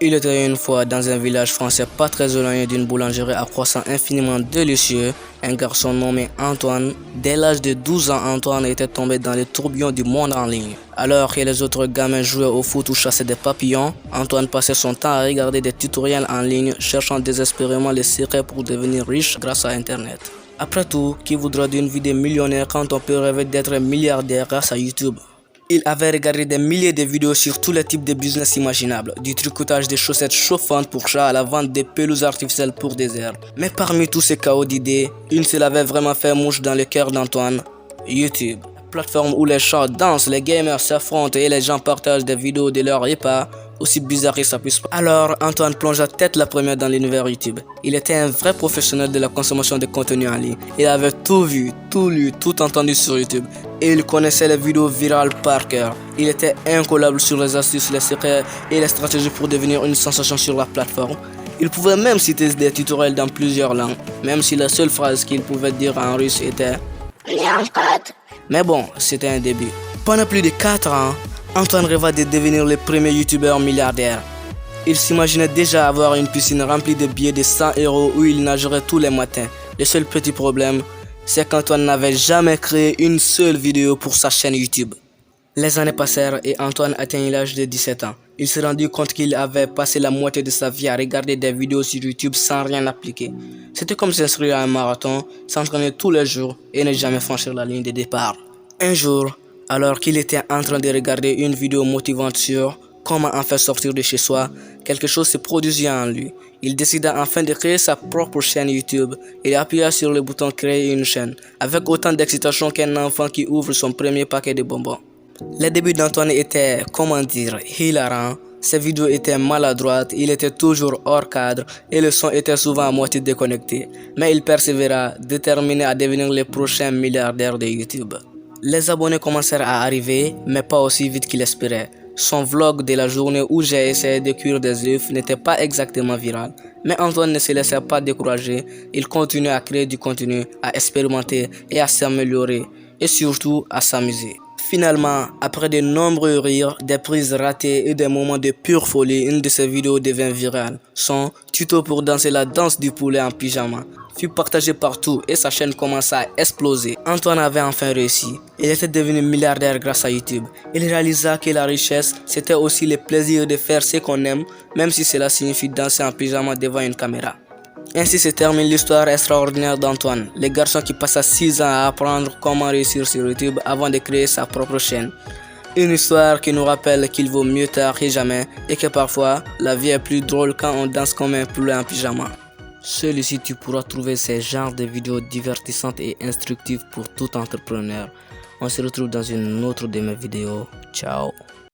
Il était une fois dans un village français pas très éloigné d'une boulangerie à croissant infiniment délicieux, un garçon nommé Antoine. Dès l'âge de 12 ans, Antoine était tombé dans les tourbillons du monde en ligne. Alors que les autres gamins jouaient au foot ou chassaient des papillons, Antoine passait son temps à regarder des tutoriels en ligne, cherchant désespérément les secrets pour devenir riche grâce à Internet. Après tout, qui voudra d'une vie de millionnaire quand on peut rêver d'être milliardaire grâce à YouTube? Il avait regardé des milliers de vidéos sur tous les types de business imaginables, du tricotage des chaussettes chauffantes pour chats à la vente des pelouses artificielles pour désert. Mais parmi tous ces chaos d'idées, une seule avait vraiment fait mouche dans le cœur d'Antoine: YouTube. Plateforme où les chats dansent, les gamers s'affrontent et les gens partagent des vidéos de leur repas, aussi bizarre que ça puisse pas. Alors Antoine plongea tête la première dans l'univers YouTube. Il était un vrai professionnel de la consommation de contenu en ligne. Il avait tout vu, tout lu, tout entendu sur YouTube. Et il connaissait les vidéos virales par cœur. Il était incollable sur les astuces, les secrets et les stratégies pour devenir une sensation sur la plateforme. Il pouvait même citer des tutoriels dans plusieurs langues, même si la seule phrase qu'il pouvait dire en russe était mais bon, c'était un début. Pendant plus de 4 ans, Antoine rêva de devenir le premier youtubeur milliardaire. Il s'imaginait déjà avoir une piscine remplie de billets de 100 € où il nagerait tous les matins. Le seul petit problème, c'est qu'Antoine n'avait jamais créé une seule vidéo pour sa chaîne YouTube. Les années passèrent et Antoine atteignit l'âge de 17 ans. Il s'est rendu compte qu'il avait passé la moitié de sa vie à regarder des vidéos sur YouTube sans rien appliquer. C'était comme s'inscrire à un marathon, s'entraîner tous les jours et ne jamais franchir la ligne de départ. Un jour, alors qu'il était en train de regarder une vidéo motivante sur comment enfin sortir de chez soi, quelque chose se produisit en lui. Il décida enfin de créer sa propre chaîne YouTube. Il appuya sur le bouton créer une chaîne, avec autant d'excitation qu'un enfant qui ouvre son premier paquet de bonbons. Les débuts d'Antoine étaient, hilarants. Ses vidéos étaient maladroites, il était toujours hors cadre et le son était souvent à moitié déconnecté. Mais il persévéra, déterminé à devenir le prochain milliardaire de YouTube. Les abonnés commencèrent à arriver, mais pas aussi vite qu'il espérait. Son vlog de la journée où j'ai essayé de cuire des œufs n'était pas exactement viral. Mais Antoine ne se laissait pas décourager, il continuait à créer du contenu, à expérimenter et à s'améliorer, et surtout à s'amuser. Finalement, après de nombreux rires, des prises ratées et des moments de pure folie, une de ses vidéos devint virale. Son tuto pour danser la danse du poulet en pyjama fut partagé partout et sa chaîne commença à exploser. Antoine avait enfin réussi. Il était devenu milliardaire grâce à YouTube. Il réalisa que la richesse, c'était aussi le plaisir de faire ce qu'on aime, même si cela signifie danser en pyjama devant une caméra. Ainsi se termine l'histoire extraordinaire d'Antoine, le garçon qui passa 6 ans à apprendre comment réussir sur YouTube avant de créer sa propre chaîne. Une histoire qui nous rappelle qu'il vaut mieux tard que jamais et que parfois, la vie est plus drôle quand on danse comme un poulet en pyjama. Seul ici tu pourras trouver ces genres de vidéos divertissantes et instructives pour tout entrepreneur. On se retrouve dans une autre de mes vidéos. Ciao.